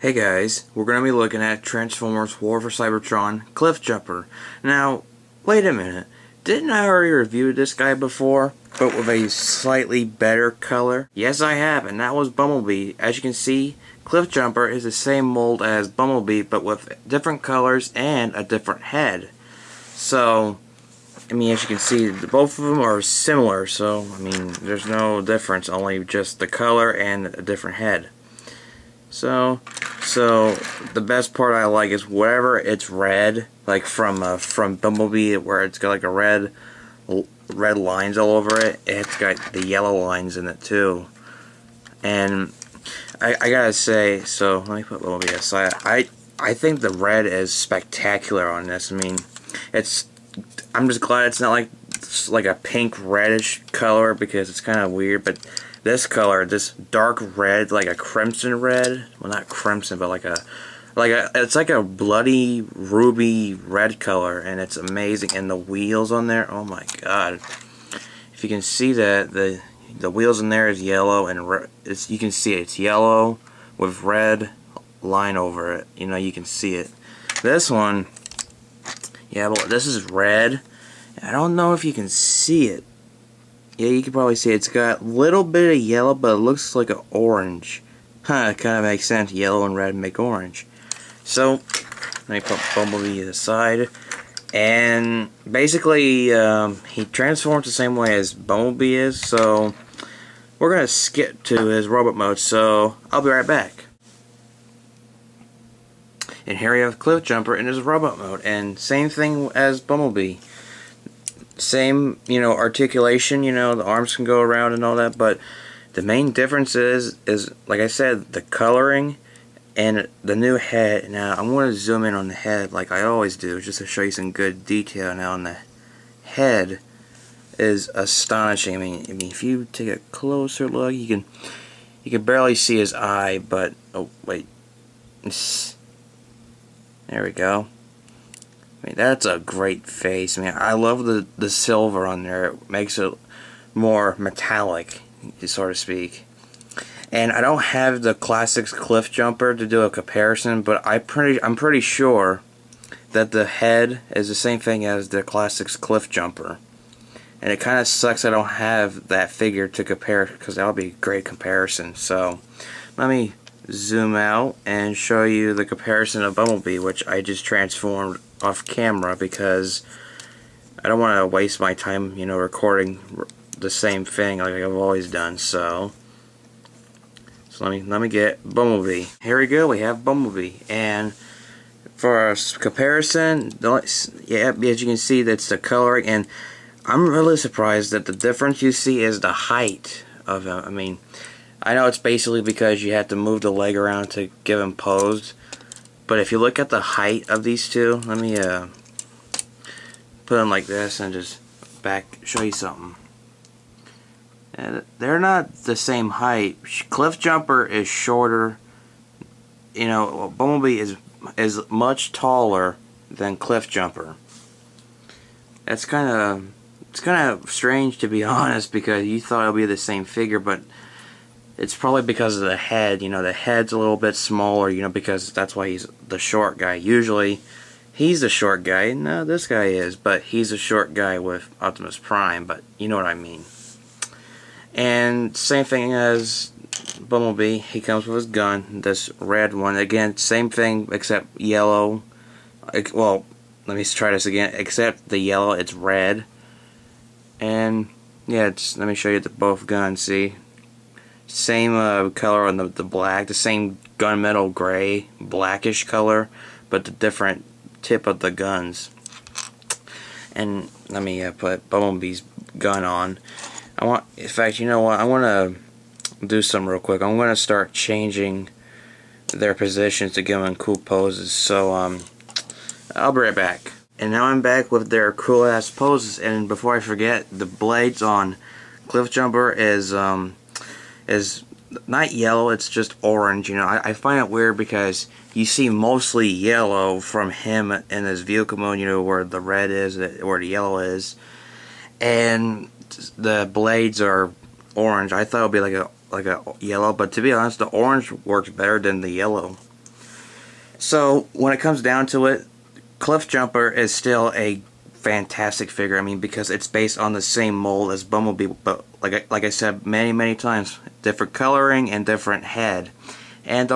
Hey guys, we're going to be looking at Transformers War for Cybertron Cliffjumper. Now, wait a minute, didn't I already review this guy before, but with a slightly better color? Yes I have, and that was Bumblebee. As you can see, Cliffjumper is the same mold as Bumblebee, but with different colors and a different head. So, I mean, as you can see, both of them are similar, so, I mean, there's no difference, only just the color and a different head. So the best part I like is wherever it's red, like from Bumblebee, where it's got like a red lines all over it. It's got the yellow lines in it too. And I gotta say, so let me put Bumblebee aside. I think the red is spectacular on this. I mean, I'm just glad it's not like a pink reddish color, because it's kind of weird. But this color, this dark red, like a crimson red, well, not crimson, but it's like a bloody ruby red color, and it's amazing. And the wheels on there, oh my god! If you can see that, the wheels in there is yellow, and you can see it's yellow with red line over it. You know, you can see it. This one, yeah, but this is red. I don't know if you can see it. Yeah, you can probably see it. It's got a little bit of yellow, but it looks like an orange. Huh, it kind of makes sense. Yellow and red make orange. So, let me put Bumblebee aside. And basically, he transforms the same way as Bumblebee is. So, we're going to skip to his robot mode. So, I'll be right back. And here we have Cliffjumper in his robot mode. And same thing as Bumblebee. Same, you know, articulation, you know, the arms can go around and all that, but the main difference is like I said, the coloring and the new head. Now, I'm going to zoom in on the head like I always do, just to show you some good detail. Now, on the head is astonishing. I mean, if you take a closer look, you can barely see his eye, but, oh, wait. There we go. I mean, that's a great face. I mean, I love the silver on there. It makes it more metallic, so to speak. And I don't have the Classics Cliffjumper to do a comparison, but I'm pretty sure that the head is the same thing as the Classics Cliffjumper. And it kind of sucks I don't have that figure to compare, because that would be a great comparison. So, let me zoom out and show you the comparison of Bumblebee, which I just transformed off camera because I don't want to waste my time, you know, recording the same thing like I've always done. So let me get Bumblebee. Here we go. We have Bumblebee, and for a comparison, yeah, as you can see, that's the coloring, and I'm really surprised that the difference you see is the height of him. I mean, I know it's basically because you have to move the leg around to give him posed, but if you look at the height of these two, let me put them like this and just show you something. And they're not the same height. Cliffjumper is shorter. You know, Bumblebee is much taller than Cliffjumper. It's kind of strange, to be honest, because you thought it would be the same figure, but it's probably because of the head. You know, the head's a little bit smaller, you know, because that's why he's the short guy. Usually, he's the short guy. No, this guy is, but he's a short guy with Optimus Prime, but you know what I mean. And same thing as Bumblebee. He comes with his gun, this red one. Again, same thing, except yellow. Well, let me try this again. Except the yellow, it's red. And, yeah, let me show you both guns, see? Same color on the black, the same gunmetal gray, blackish color, but the different tip of the guns. And let me put Bumblebee's gun on. In fact, you know what? I want to do something real quick. I'm going to start changing their positions to give them cool poses. So, I'll be right back. And now I'm back with their cool ass poses. And before I forget, the blades on Cliffjumper is not yellow, it's just orange. You know, I find it weird because you see mostly yellow from him in his vehicle mode, you know, where the red is, where the yellow is, and the blades are orange. I thought it would be like a yellow, but to be honest, the orange works better than the yellow. So when it comes down to it, Cliffjumper is still a fantastic figure. I mean, because it's based on the same mold as Bumblebee, but like I said many times, different coloring and different head, and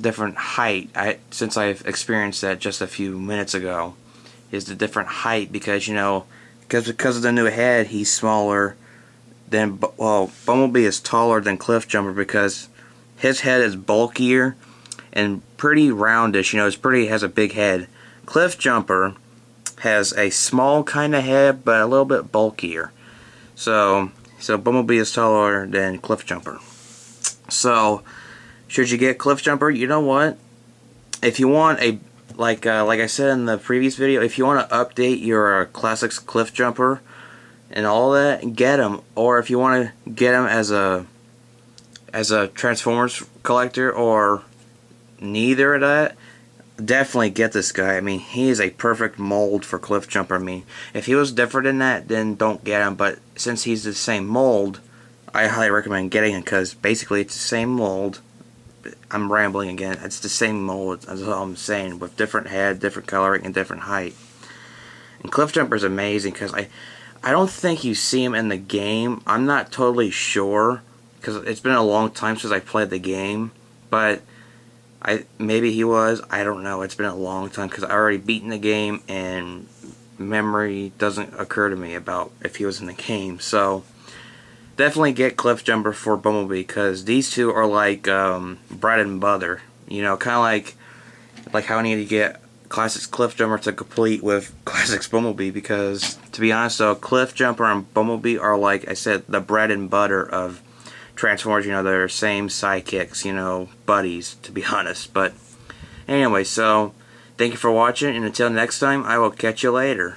different height. Since I've experienced that just a few minutes ago, is the different height because because of the new head, he's smaller than Bumblebee is taller than Cliffjumper because his head is bulkier and pretty roundish. Has a big head. Cliffjumper has a small kind of head, but a little bit bulkier. So Bumblebee is taller than Cliffjumper. So, should you get Cliffjumper? You know what? If you want a like I said in the previous video, if you want to update your Classics Cliffjumper and all that, get him. Or if you want to get him as a Transformers collector or neither of that, definitely get this guy. I mean, he is a perfect mold for Cliffjumper. I mean, if he was different than that, then don't get him. But since he's the same mold, I highly recommend getting him because basically it's the same mold. I'm rambling again. It's the same mold. That's all I'm saying, with different head, different coloring, and different height. And Cliffjumper is amazing because I don't think you see him in the game. I'm not totally sure because it's been a long time since I played the game, but maybe he was. I don't know. It's been a long time because I already beaten the game and memory doesn't occur to me about if he was in the game. So definitely get Cliffjumper for Bumblebee because these two are like bread and butter. Kind of like how I need to get Classics Cliffjumper to complete with Classics Bumblebee because, to be honest though, Cliffjumper and Bumblebee are, like I said, the bread and butter of Transformers. They're same sidekicks, buddies, to be honest. But anyway, so thank you for watching, and until next time, I will catch you later.